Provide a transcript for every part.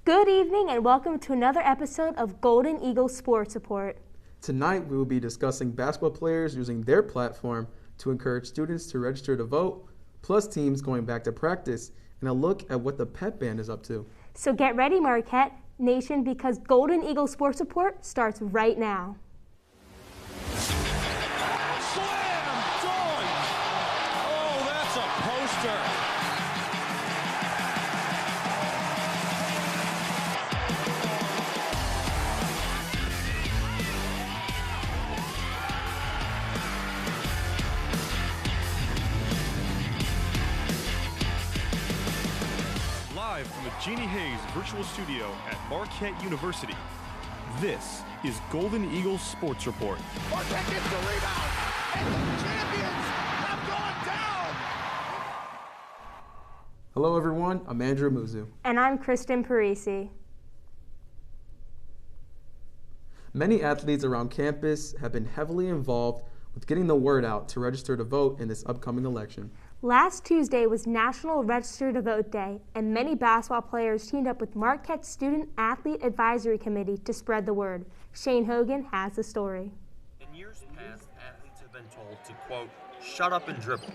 Good evening and welcome to another episode of Golden Eagle Sports Report. Tonight we will be discussing basketball players using their platform to encourage students to register to vote, plus teams going back to practice, and a look at what the pep band is up to. So get ready, Marquette Nation, because Golden Eagle Sports Report starts right now. Slam dunk! Oh, that's a poster. Live from the Jeannie Hayes Virtual Studio at Marquette University, this is Golden Eagles Sports Report. Marquette gets the rebound, and the champions have gone down. Hello everyone, I'm Andrew Muzu. And I'm Kristen Parisi. Many athletes around campus have been heavily involved with getting the word out to register to vote in this upcoming election. Last Tuesday was National Register to Vote Day, and many basketball players teamed up with Marquette's Student Athlete Advisory Committee to spread the word. Shane Hogan has the story. In years past, athletes have been told to, quote, shut up and dribble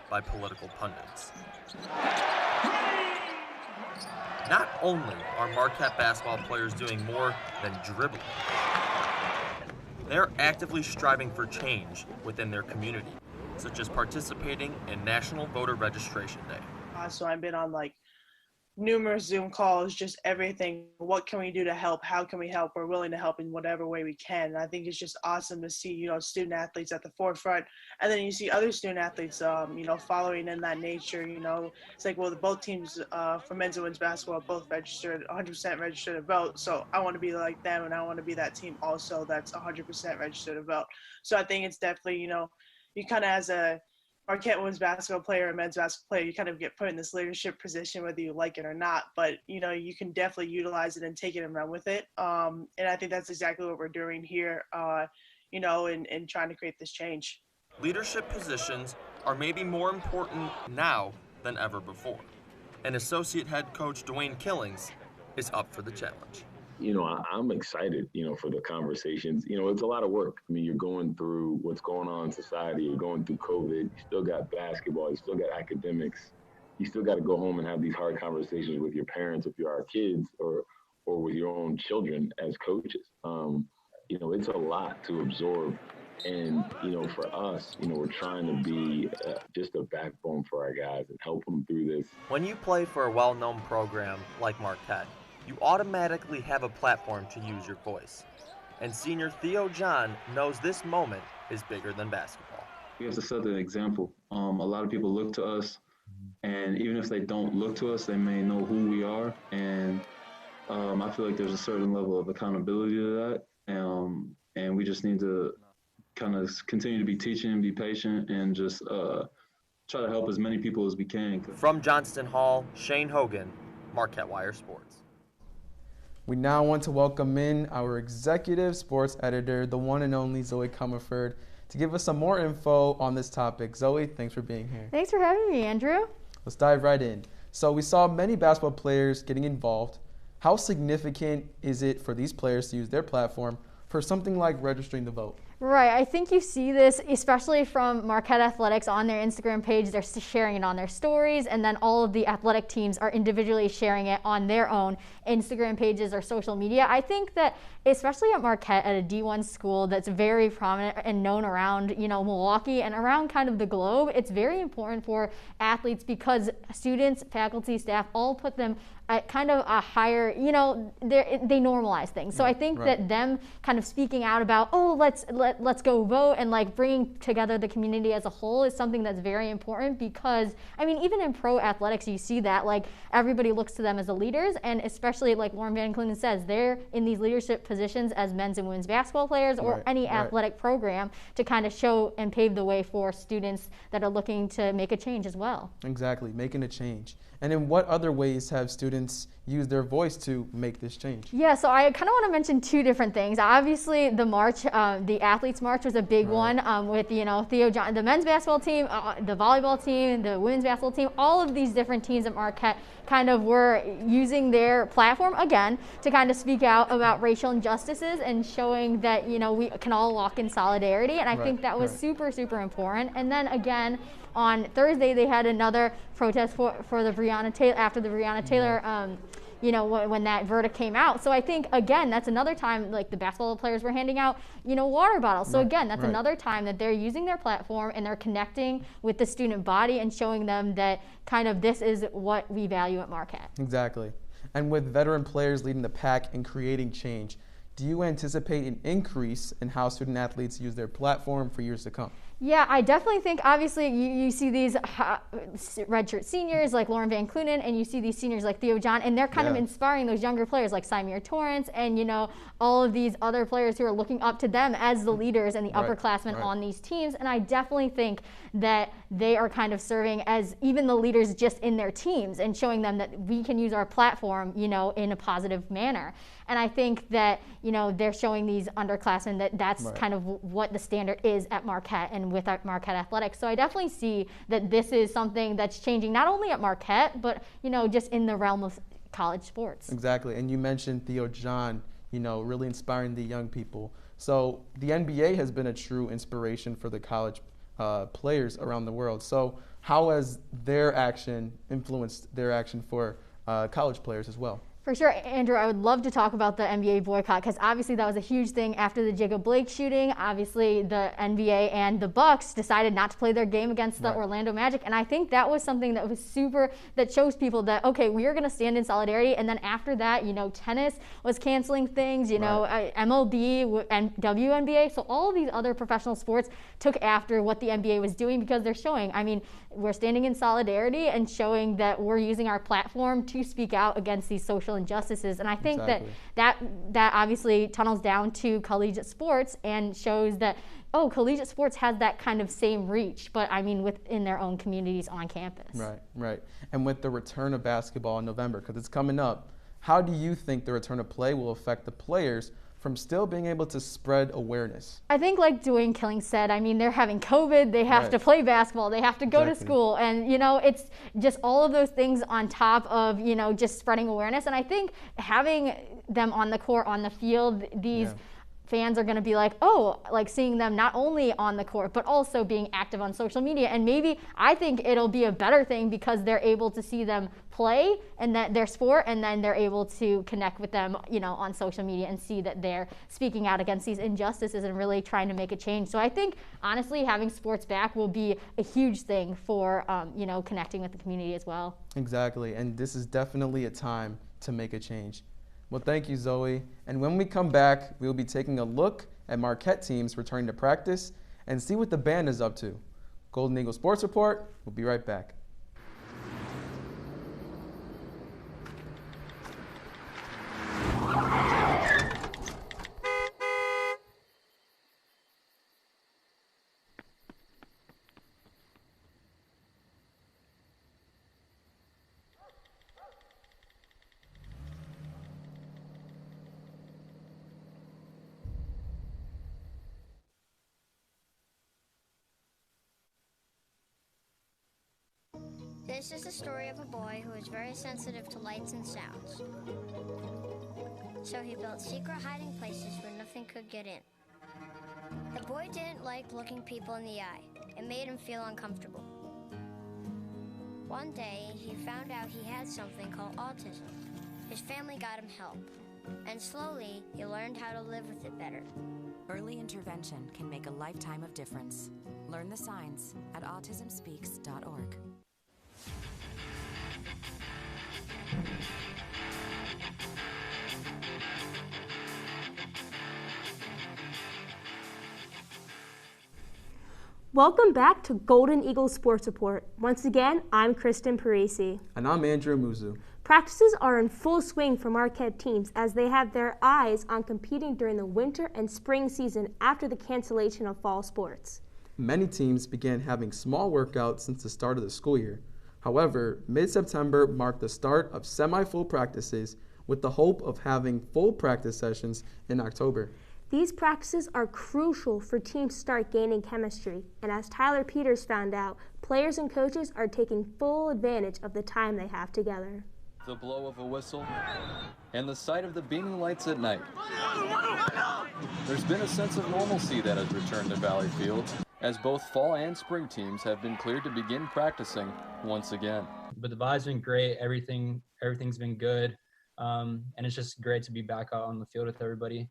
by political pundits. Not only are Marquette basketball players doing more than dribbling, they're actively striving for change within their community, such as participating in National Voter Registration Day. So I've been on numerous Zoom calls, just everything. What can we do to help? How can we help? We're willing to help in whatever way we can. And I think it's just awesome to see, student athletes at the forefront. And then you see other student athletes, following in that nature. It's like, well, both teams for men's and women's basketball both registered, 100% registered to vote. So I want to be like them, and I want to be that team also that's 100% registered to vote. So I think it's definitely, you kind of, as a Marquette women's basketball player and men's basketball player, you kind of get put in this leadership position whether you like it or not. But, you can definitely utilize it and take it and run with it. And I think that's exactly what we're doing here, in trying to create this change. Leadership positions are maybe more important now than ever before. And Associate Head Coach Dwayne Killings is up for the challenge. I'm excited, for the conversations. It's a lot of work. I mean, you're going through what's going on in society. You're going through COVID. You still got basketball. You still got academics. You still got to go home and have these hard conversations with your parents if you are kids or with your own children as coaches. It's a lot to absorb. And, for us, we're trying to be just a backbone for our guys and help them through this. When you play for a well-known program like Marquette, you automatically have a platform to use your voice. And senior Theo John knows this moment is bigger than basketball. We have to set an example. A lot of people look to us, and even if they don't look to us, they may know who we are. And I feel like there's a certain level of accountability to that. And we just need to kind of continue to be teaching, be patient, and just try to help as many people as we can. From Johnston Hall, Shane Hogan, Marquette Wire Sports. We now want to welcome in our executive sports editor, the one and only Zoe Comerford, to give us some more info on this topic. Zoe, thanks for being here. Thanks for having me, Andrew. Let's dive right in. So we saw many basketball players getting involved. How significant is it for these players to use their platform for something like registering to vote? Right, I think you see this especially from Marquette Athletics on their Instagram page. They're sharing it on their stories, and then all of the athletic teams are individually sharing it on their own Instagram pages or social media. I think that especially at Marquette, at a D1 school that's very prominent and known around, Milwaukee and around kind of the globe, it's very important for athletes because students, faculty, staff all put them at kind of a higher, they normalize things. So I think that them kind of speaking out about, let's go vote and bringing together the community as a whole is something that's very important because, even in pro athletics, you see that everybody looks to them as the leaders, and especially like Lauren Van Clunen says, they're in these leadership positions as men's and women's basketball players or any athletic program to kind of show and pave the way for students that are looking to make a change as well. Exactly, making a change. And in what other ways have students used their voice to make this change? Yeah, so I kind of want to mention two different things. Obviously, the march, the athletes' march was a big one with, Theo John, the men's basketball team, the volleyball team, the women's basketball team, all of these different teams at Marquette kind of were using their platform, again, to kind of speak out about racial injustices and showing that, we can all walk in solidarity. And I think that was super, super important. And then again, on Thursday, they had another protest for the Breonna Taylor, after the Breonna Taylor, when that verdict came out. So I think, again, that's another time, like the basketball players were handing out, water bottles. So again, that's another time that they're using their platform and they're connecting with the student body and showing them that kind of this is what we value at Marquette. Exactly. And with veteran players leading the pack and creating change, do you anticipate an increase in how student athletes use their platform for years to come? Yeah, I definitely think, obviously, you see these redshirt seniors like Lauren Van Clunen, and you see these seniors like Theo John, and they're kind of inspiring those younger players like Symir Torrance and, all of these other players who are looking up to them as the leaders and the upperclassmen on these teams. And I definitely think that they are kind of serving as even the leaders just in their teams and showing them that we can use our platform, in a positive manner. And I think that, they're showing these underclassmen that that's kind of what the standard is at Marquette and with our Marquette athletics. So I definitely see that this is something that's changing not only at Marquette, but, just in the realm of college sports. Exactly. And you mentioned Theo John, really inspiring the young people. So the NBA has been a true inspiration for the college players around the world. So how has their action influenced their action for college players as well? For sure, Andrew, I would love to talk about the NBA boycott because obviously that was a huge thing after the Jacob Blake shooting. Obviously, the NBA and the Bucks decided not to play their game against the Orlando Magic, and I think that was something that was that shows people that, okay, we are going to stand in solidarity. And then after that, tennis was canceling things, MLB and WNBA. So all of these other professional sports took after what the NBA was doing because they're showing, we're standing in solidarity and showing that we're using our platform to speak out against these social injustices. And I think that obviously tunnels down to collegiate sports and shows that, collegiate sports has that kind of same reach, but within their own communities on campus. Right. And with the return of basketball in November, because it's coming up, how do you think the return of play will affect the players from still being able to spread awareness? I think like Dwayne Killing said, they're having COVID, they have to play basketball, they have to go to school, and it's just all of those things on top of, just spreading awareness. And I think having them on the court, on the field, these fans are going to be like, seeing them not only on the court, but also being active on social media. And maybe I think it'll be a better thing because they're able to see them play and that their sport, and then they're able to connect with them, on social media and see that they're speaking out against these injustices and really trying to make a change. So I think, honestly, having sports back will be a huge thing for, connecting with the community as well. Exactly. And this is definitely a time to make a change. Well, thank you, Zoe. And when we come back, we'll be taking a look at Marquette teams returning to practice and see what the band is up to. Golden Eagle Sports Report. We'll be right back. This is the story of a boy who is very sensitive to lights and sounds. So he built secret hiding places where nothing could get in. The boy didn't like looking people in the eye. It made him feel uncomfortable. One day, he found out he had something called autism. His family got him help, and slowly, he learned how to live with it better. Early intervention can make a lifetime of difference. Learn the signs at autismspeaks.org. Welcome back to Golden Eagle Sports Report. Once again, I'm Kristen Parisi. And I'm Andrew Muzu. Practices are in full swing for Marquette teams as they have their eyes on competing during the winter and spring season after the cancellation of fall sports. Many teams began having small workouts since the start of the school year. However, mid-September marked the start of semi-full practices with the hope of having full practice sessions in October. These practices are crucial for teams to start gaining chemistry, and as Tyler Peters found out, players and coaches are taking full advantage of the time they have together. The blow of a whistle and the sight of the beaming lights at night. There's been a sense of normalcy that has returned to Valley Field, as both fall and spring teams have been cleared to begin practicing once again. But the vibe's been great. Everything's been good. And it's just great to be back out on the field with everybody.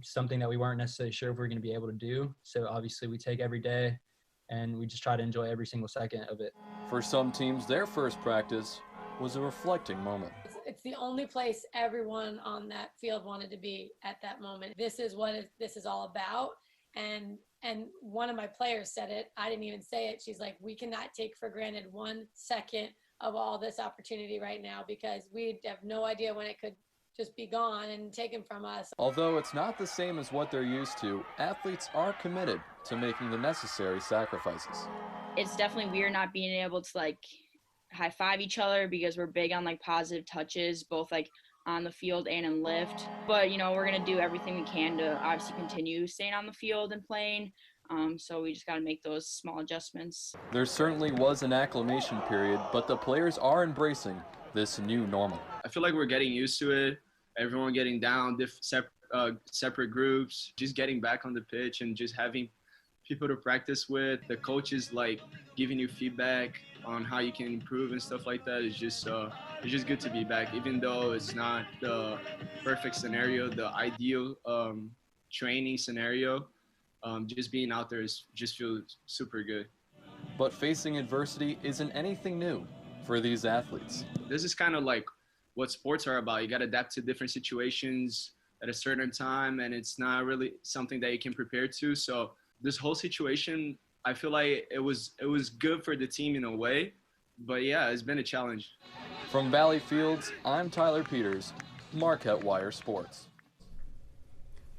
Something that we weren't necessarily sure if we were going to be able to do. So obviously we take every day and we just try to enjoy every single second of it. For some teams, their first practice was a reflecting moment. It's the only place everyone on that field wanted to be at that moment. This is what this is all about. And one of my players said it. I didn't even say it. She's like, we cannot take for granted 1 second of all this opportunity right now, because we have no idea when it could just be gone and taken from us. Although it's not the same as what they're used to, athletes are committed to making the necessary sacrifices. It's definitely weird not being able to like high five each other, because we're big on like positive touches, both like on the field and in lift. But we're gonna do everything we can to obviously continue staying on the field and playing. So we just got to make those small adjustments. There certainly was an acclimation period, but the players are embracing this new normal. I feel like we're getting used to it. Everyone getting down, separate groups, just getting back on the pitch and just having people to practice with. The coaches like giving you feedback on how you can improve and stuff like that. It's just good to be back, even though it's not the perfect scenario, the ideal training scenario. Just being out there just feels super good. But facing adversity isn't anything new for these athletes. This is kind of like what sports are about. You got to adapt to different situations at a certain time, and it's not really something that you can prepare to. So this whole situation, I feel like it was good for the team in a way, but yeah, it's been a challenge. From Valley Fields, I'm Tyler Peters, Marquette Wire Sports.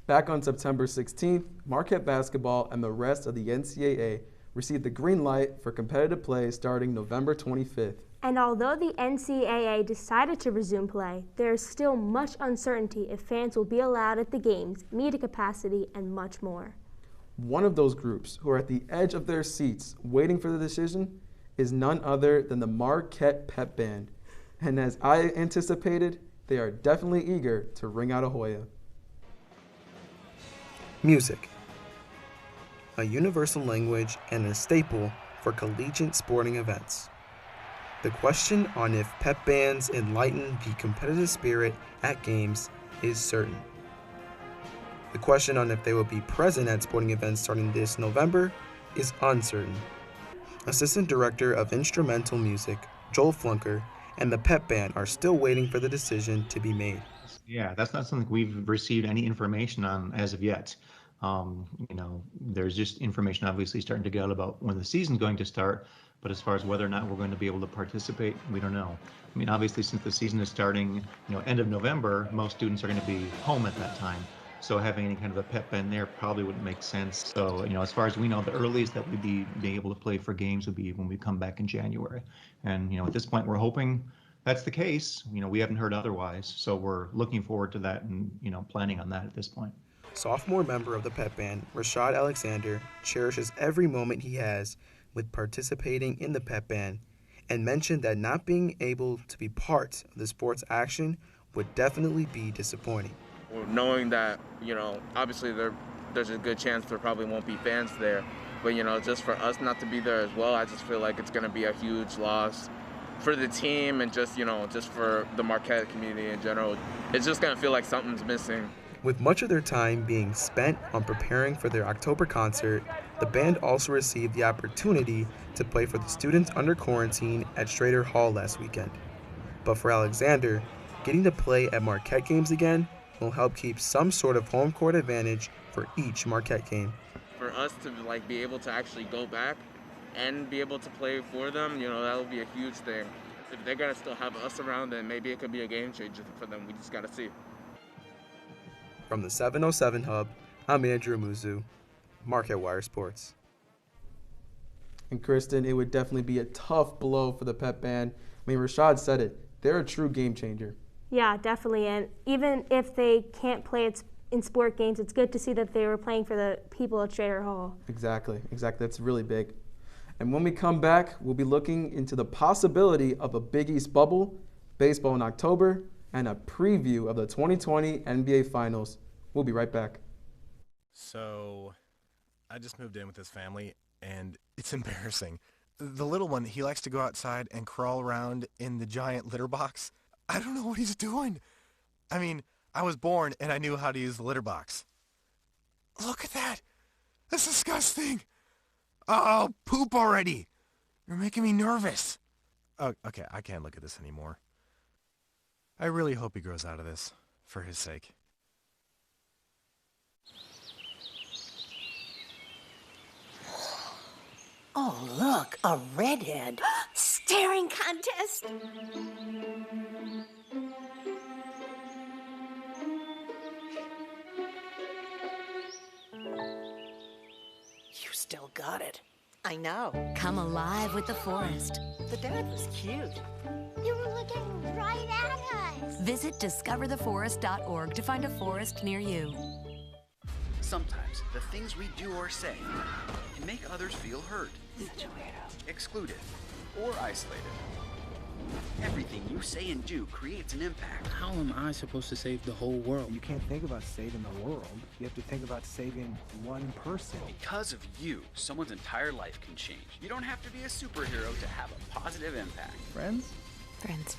Back on September 16th, Marquette basketball and the rest of the NCAA received the green light for competitive play starting November 25th. And although the NCAA decided to resume play, there is still much uncertainty if fans will be allowed at the games, media capacity, and much more. One of those groups who are at the edge of their seats waiting for the decision is none other than the Marquette Pep Band. And as I anticipated, they are definitely eager to ring out a Hoya. Music, a universal language and a staple for collegiate sporting events. The question on if pep bands enlighten the competitive spirit at games is certain. The question on if they will be present at sporting events starting this November is uncertain. Assistant Director of Instrumental Music, Joel Flunker, and the pep band are still waiting for the decision to be made. Yeah, that's not something we've received any information on as of yet. There's just information obviously starting to get out about when the season's going to start, but as far as whether or not we're going to be able to participate, we don't know. I mean, obviously, since the season is starting, end of November, most students are going to be home at that time. So having any kind of a pep band there probably wouldn't make sense. So, as far as we know, the earliest that we'd be being able to play for games would be when we come back in January. And, at this point, we're hoping that's the case. We haven't heard otherwise. So we're looking forward to that and, planning on that at this point. Sophomore member of the pep band, Rashad Alexander, cherishes every moment he has with participating in the pep band and mentioned that not being able to be part of the sports action would definitely be disappointing. Knowing that, obviously there's a good chance there probably won't be fans there, but, just for us not to be there as well, I just feel like it's going to be a huge loss for the team and just for the Marquette community in general. It's just going to feel like something's missing. With much of their time being spent on preparing for their October concert, the band also received the opportunity to play for the students under quarantine at Schrader Hall last weekend. But for Alexander, getting to play at Marquette games again will help keep some sort of home court advantage for each Marquette game. For us to be able to actually go back and be able to play for them, that'll be a huge thing. If they're gonna still have us around, then maybe it could be a game changer for them. We just gotta see. From the 707 Hub, I'm Andrew Muzu, Marquette Wire Sports. And Kristen, it would definitely be a tough blow for the Pep Band. I mean, Rashad said it. They're a true game changer. Yeah, definitely. And even if they can't play in sport games, it's good to see that they were playing for the people at Schrader Hall. Exactly. That's really big. And when we come back, we'll be looking into the possibility of a Big East bubble, baseball in October, and a preview of the 2020 NBA Finals. We'll be right back. So, I just moved in with this family, and it's embarrassing. The little one, he likes to go outside and crawl around in the giant litter box. I don't know what he's doing. I mean, I was born and I knew how to use the litter box. Look at that. That's disgusting. Oh, poop already. You're making me nervous. Oh, okay, I can't look at this anymore. I really hope he grows out of this, for his sake. Oh, look, a redhead. Staring contest. You still got it. I know. Come alive with the forest. The dad was cute. You were looking right at us. Visit discovertheforest.org to find a forest near you. Sometimes the things we do or say can make others feel hurt, excluded, or isolated. Everything you say and do creates an impact. How am I supposed to save the whole world? You can't think about saving the world. You have to think about saving one person. Because of you, someone's entire life can change. You don't have to be a superhero to have a positive impact. Friends? Friends.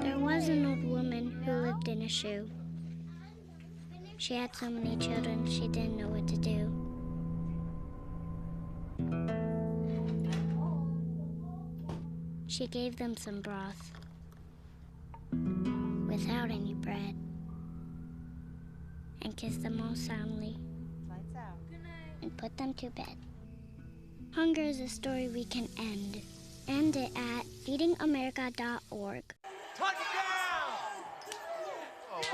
There was an old woman who lived in a shoe. She had so many children, she didn't know what to do. She gave them some broth without any bread and kissed them all soundly and put them to bed. Hunger is a story we can end. End it at feedingamerica.org. Touchdown! Oh, did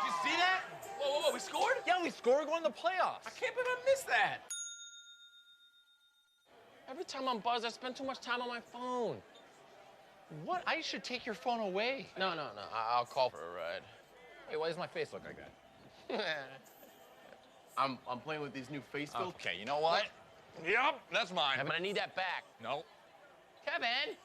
you see that? Whoa, we scored? Yeah, we scored. We're going to the playoffs. I can't believe I missed that. Every time I'm buzzed, I spend too much time on my phone. What? I should take your phone away. No. I'll call for a ride. Wait, why does my face look like that? I'm playing with these new face filters. Okay, you know what? Yep, that's mine. I'm gonna need that back. No. Kevin!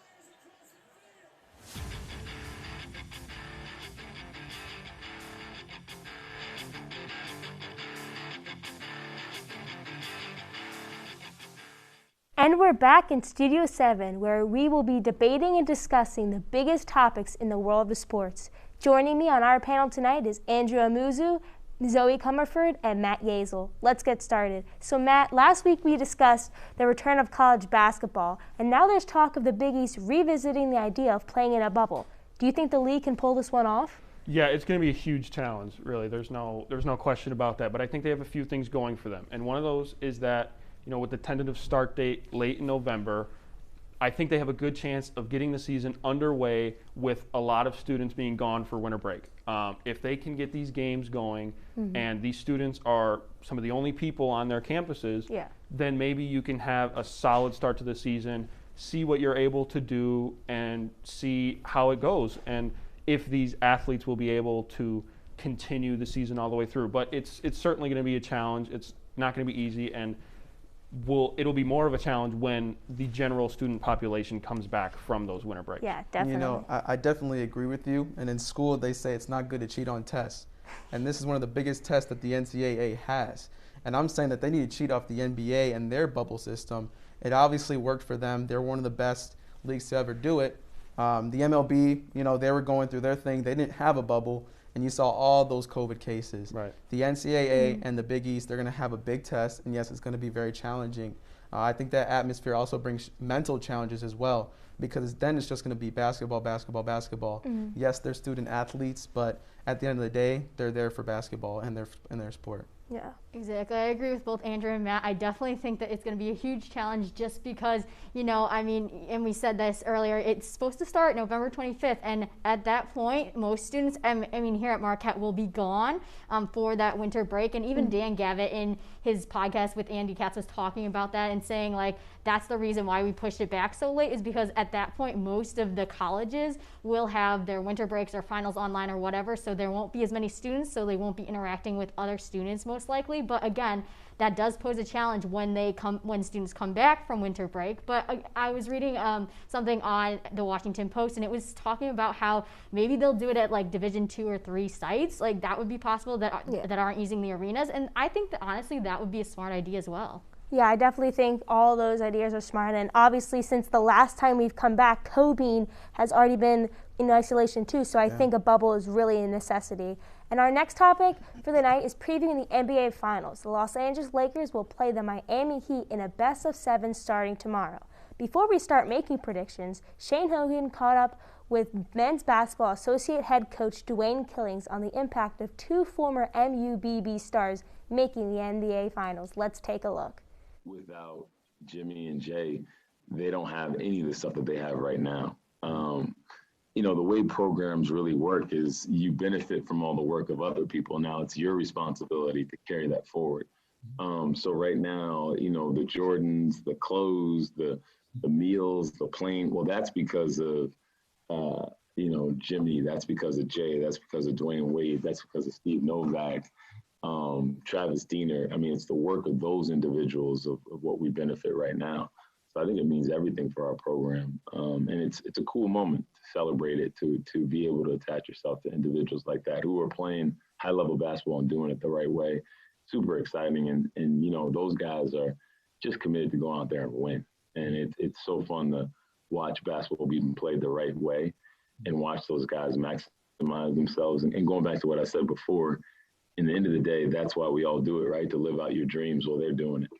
And we're back in Studio 7, where we will be debating and discussing the biggest topics in the world of sports. Joining me on our panel tonight is Andrew Amuzu, Zoe Comerford, and Matt Yazel. Let's get started. So Matt, last week we discussed the return of college basketball, and now there's talk of the Big East revisiting the idea of playing in a bubble. Do you think the league can pull this one off? Yeah, it's going to be a huge challenge, really. There's no question about that, but I think they have a few things going for them. And one of those is that, with the tentative start date late in November, I think they have a good chance of getting the season underway with a lot of students being gone for winter break. If they can get these games going, and these students are some of the only people on their campuses, then maybe you can have a solid start to the season, see what you're able to do, and see how it goes, and if these athletes will be able to continue the season all the way through. But it's certainly going to be a challenge. It's not going to be easy, and it'll be more of a challenge when the general student population comes back from those winter breaks. Yeah, definitely. I definitely agree with you. And in school, they say it's not good to cheat on tests. And this is one of the biggest tests that the NCAA has. And I'm saying that they need to cheat off the NBA and their bubble system. It obviously worked for them. They're one of the best leagues to ever do it. The MLB, they were going through their thing. They didn't have a bubble. and you saw all those COVID cases. Right. The NCAA and the Big East, they're going to have a big test, and yes, it's going to be very challenging. I think that atmosphere also brings mental challenges as well, because then it's just going to be basketball, basketball, basketball. Yes, they're student athletes, but at the end of the day, they're there for basketball and their sport. Yeah. Exactly. I agree with both Andrew and Matt. I definitely think that it's going to be a huge challenge just because, I mean, and we said this earlier, it's supposed to start November 25th. And at that point, most students, here at Marquette, will be gone for that winter break. And even Dan Gavitt in his podcast with Andy Katz was talking about that and saying, like, that's the reason why we pushed it back so late, is because at that point, most of the colleges will have their winter breaks or finals online or whatever. So there won't be as many students, so they won't be interacting with other students most likely. But again, that does pose a challenge when students come back from winter break. But I was reading something on the Washington Post, and it was talking about how maybe they'll do it at like Division 2 or 3 sites. Like that would be possible that aren't using the arenas. And I think that honestly that would be a smart idea as well. Yeah, I definitely think all those ideas are smart. And obviously, since the last time we've come back, Kobe has already been in isolation too. So I think a bubble is really a necessity. And our next topic for the night is previewing the NBA Finals. The Los Angeles Lakers will play the Miami Heat in a best-of-7 starting tomorrow. Before we start making predictions, Shane Hogan caught up with men's basketball associate head coach Dwayne Killings on the impact of 2 former MUBB stars making the NBA Finals. Let's take a look. Without Jimmy and Jay, they don't have any of the stuff that they have right now. The way programs really work is you benefit from all the work of other people. Now it's your responsibility to carry that forward. So right now, the Jordans, the clothes, the meals, the plane, well, that's because of, Jimmy, that's because of Jay, that's because of Dwayne Wade, that's because of Steve Novak, Travis Diener. I mean, it's the work of those individuals of what we benefit right now. So I think it means everything for our program. And it's a cool moment to celebrate it, to be able to attach yourself to individuals like that who are playing high-level basketball and doing it the right way. Super exciting. And those guys are just committed to going out there and win. And it's so fun to watch basketball being played the right way and watch those guys maximize themselves. And going back to what I said before, in the end of the day, that's why we all do it, right? To live out your dreams while they're doing it.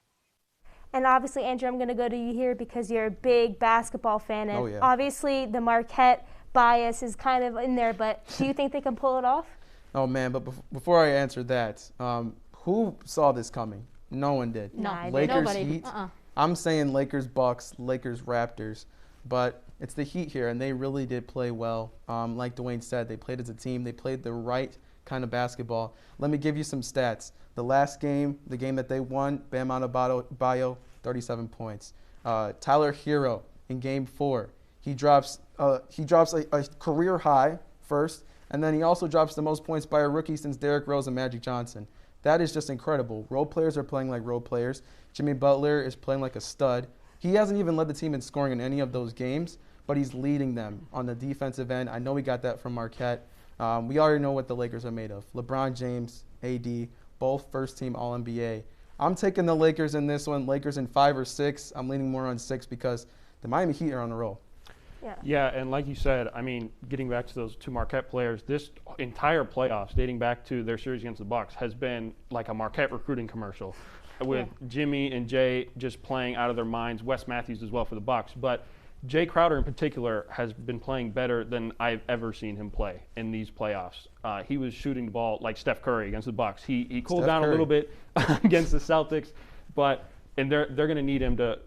And obviously, Andrew, I'm going to go to you here because you're a big basketball fan. And obviously, the Marquette bias is kind of in there. But do you think they can pull it off? Oh, man. But before I answer that, who saw this coming? No one did. No, Lakers, nobody. Heat. I'm saying Lakers, Bucks, Lakers, Raptors. But it's the Heat here, and they really did play well. Like Dwayne said, they played as a team. They played the right kind of basketball. Let me give you some stats. The last game, the game that they won, Bam Adebayo, 37 points. Tyler Hero in Game 4, he drops a career high first, and then he also drops the most points by a rookie since Derrick Rose and Magic Johnson. That is just incredible. Role players are playing like role players. Jimmy Butler is playing like a stud. He hasn't even led the team in scoring in any of those games, but he's leading them on the defensive end. I know we got that from Marquette. We already know what the Lakers are made of. LeBron James, AD, both first-team All-NBA. I'm taking the Lakers in this one. Lakers in 5 or 6. I'm leaning more on 6 because the Miami Heat are on the roll. Yeah, and like you said, getting back to those 2 Marquette players, this entire playoffs, dating back to their series against the Bucks, has been like a Marquette recruiting commercial with Jimmy and Jay just playing out of their minds, Wes Matthews as well for the Bucks. But Jay Crowder in particular has been playing better than I've ever seen him play in these playoffs. He was shooting the ball like Steph Curry against the Bucks. He cooled down a little bit against the Celtics, and they're going to need him to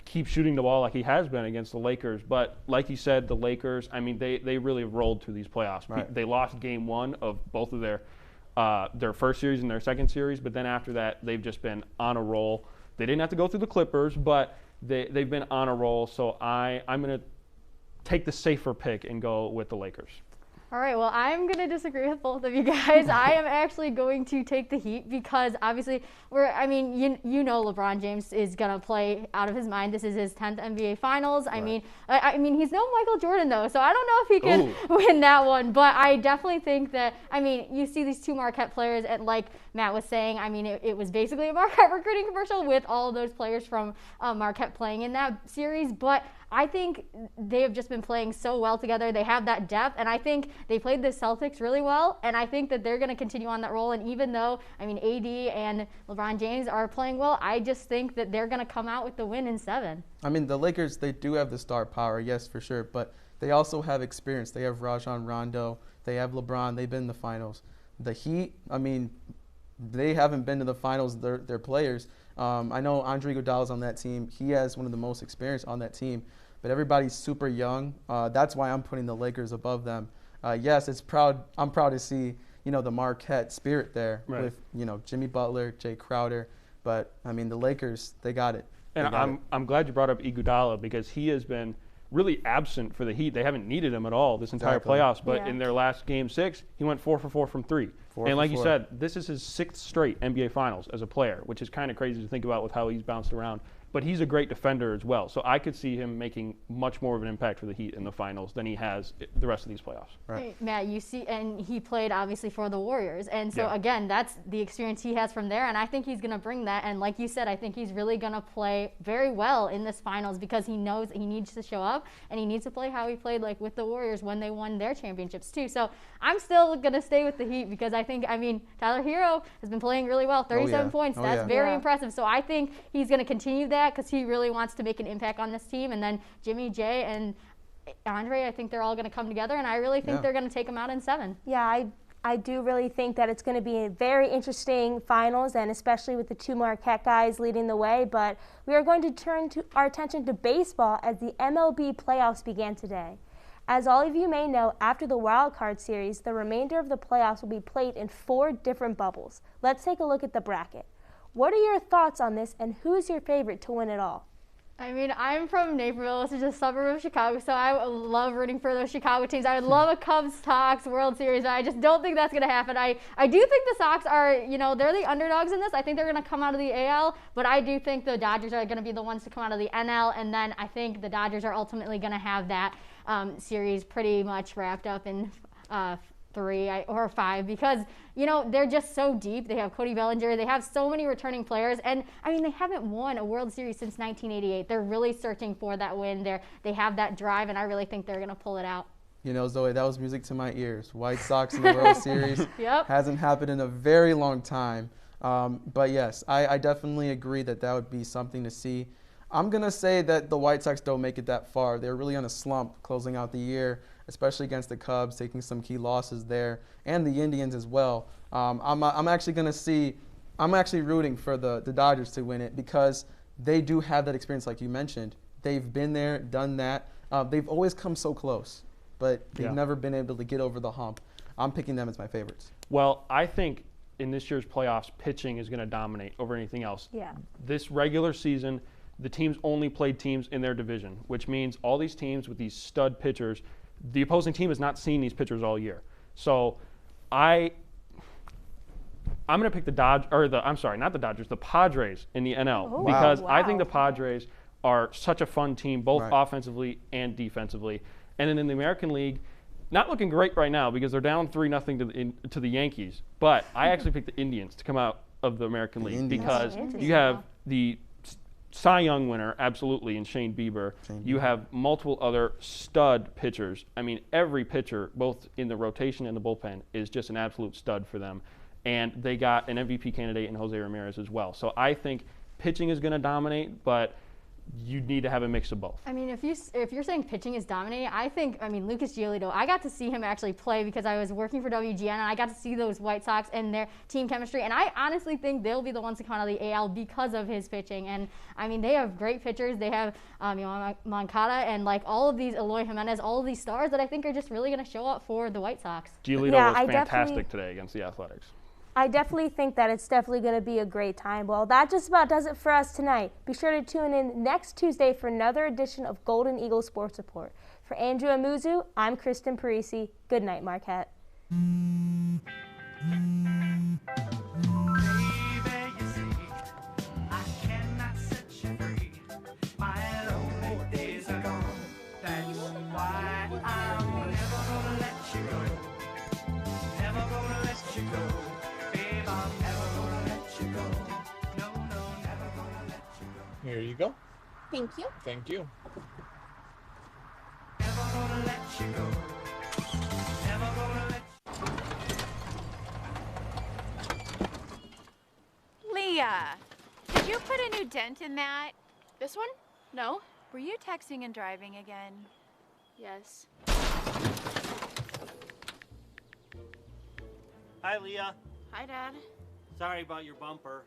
keep shooting the ball like he has been against the Lakers. But like you said, the Lakers, they really rolled through these playoffs. Right. They lost Game 1 of both of their first series and their second series, but then after that, they've just been on a roll. They didn't have to go through the Clippers, but they've been on a roll, so I'm going to take the safer pick and go with the Lakers. All right, well, I'm going to disagree with both of you guys. I am actually going to take the Heat because obviously LeBron James is going to play out of his mind. This is his 10th NBA Finals. I mean, he's no Michael Jordan, though, so I don't know if he can win that one. But I definitely think that, you see these 2 Marquette players, and like Matt was saying, it was basically a Marquette recruiting commercial with all of those players from Marquette playing in that series. But I think they have just been playing so well together. They have that depth, and I think they played the Celtics really well, and I think that they're going to continue on that role. And even though, I mean, AD and LeBron James are playing well, I just think that they're going to come out with the win in 7. I mean, the Lakers, they do have the star power, yes, for sure, but they also have experience. They have Rajon Rondo, they have LeBron, they've been in the finals. The Heat, I mean, they haven't been to the finals, their players. I know Andre Iguodala's on that team. He has one of the most experience on that team, but everybody's super young. That's why I'm putting the Lakers above them. Yes, I'm proud to see, the Marquette spirit there with, Jimmy Butler, Jay Crowder. But, I mean, the Lakers, they got it. And I'm glad you brought up Iguodala because he has been really absent for the Heat. They haven't needed him at all this entire playoffs. But in their last Game 6, he went 4 for 4 from 3. And like you said, this is his 6th straight NBA Finals as a player, which is kind of crazy to think about with how he's bounced around. But he's a great defender as well. So I could see him making much more of an impact for the Heat in the finals than he has the rest of these playoffs. Hey, Matt, you see, and he played obviously for the Warriors. And so, again, that's the experience he has from there. And I think he's going to bring that. And like you said, I think he's really going to play very well in this finals because he knows he needs to show up and he needs to play how he played like with the Warriors when they won their championships too. So I'm still going to stay with the Heat because I think, Tyler Hero has been playing really well, 37 points. That's very impressive. So I think he's going to continue that because he really wants to make an impact on this team. And then Jimmy, Jay, and Andre, I think they're all going to come together, and I really think they're going to take them out in 7. Yeah, I do really think that it's going to be a very interesting finals, and especially with the 2 Marquette guys leading the way. But we are going to turn our attention to baseball as the MLB playoffs began today. As all of you may know, after the wild card series, the remainder of the playoffs will be played in 4 different bubbles. Let's take a look at the bracket. What are your thoughts on this, and who's your favorite to win it all? I mean, I'm from Naperville, which is a suburb of Chicago, so I love rooting for those Chicago teams. I would love a Cubs-Sox World Series, but I just don't think that's going to happen. I do think the Sox are, they're the underdogs in this. I think they're going to come out of the AL, but I do think the Dodgers are going to be the ones to come out of the NL, and then I think the Dodgers are ultimately going to have that series pretty much wrapped up in 3 or 5 because, they're just so deep. They have Cody Bellinger. They have so many returning players. And, they haven't won a World Series since 1988. They're really searching for that win. They have that drive, and I really think they're going to pull it out. Zoe, that was music to my ears. White Sox in the World Series hasn't happened in a very long time. But, yes, I definitely agree that would be something to see. I'm going to say that the White Sox don't make it that far. They're really on a slump closing out the year, especially against the Cubs, taking some key losses there, and the Indians as well. I'm actually rooting for the Dodgers to win it because they do have that experience like you mentioned. They've been there, done that. They've always come so close, but they've never been able to get over the hump. I'm picking them as my favorites. Well, I think in this year's playoffs, pitching is going to dominate over anything else. Yeah. This regular season, the teams only played teams in their division, which means all these teams with these stud pitchers, the opposing team has not seen these pitchers all year. So I'm going to pick the Padres in the NL because I think the Padres are such a fun team, both offensively and defensively. And then in the American League, not looking great right now because they're down 3-0 to the Yankees. But I actually picked the Indians to come out of the American League because you have the Cy Young winner, absolutely, in Shane Bieber. You have multiple other stud pitchers. I mean, every pitcher, both in the rotation and the bullpen, is just an absolute stud for them. And they got an MVP candidate in Jose Ramirez as well. So I think pitching is going to dominate, but you need to have a mix of both. I mean, if you're saying pitching is dominating, Lucas Giolito, I got to see him actually play because I was working for WGN and I got to see those White Sox and their team chemistry. And I honestly think they'll be the ones to come out of the AL because of his pitching. And they have great pitchers. They have Moncada and all of these Eloy Jimenez, all of these stars that I think are just really going to show up for the White Sox. Giolito was fantastic today against the Athletics. I definitely think that it's definitely going to be a great time. Well, that just about does it for us tonight. Be sure to tune in next Tuesday for another edition of Golden Eagle Sports Report. For Andrew Amuzu, I'm Kristen Parisi. Good night, Marquette. Here you go. Thank you. Thank you. Never gonna let you go. Never Leah, did you put a new dent in that? This one? No. Were you texting and driving again? Yes. Hi, Leah. Hi, Dad. Sorry about your bumper.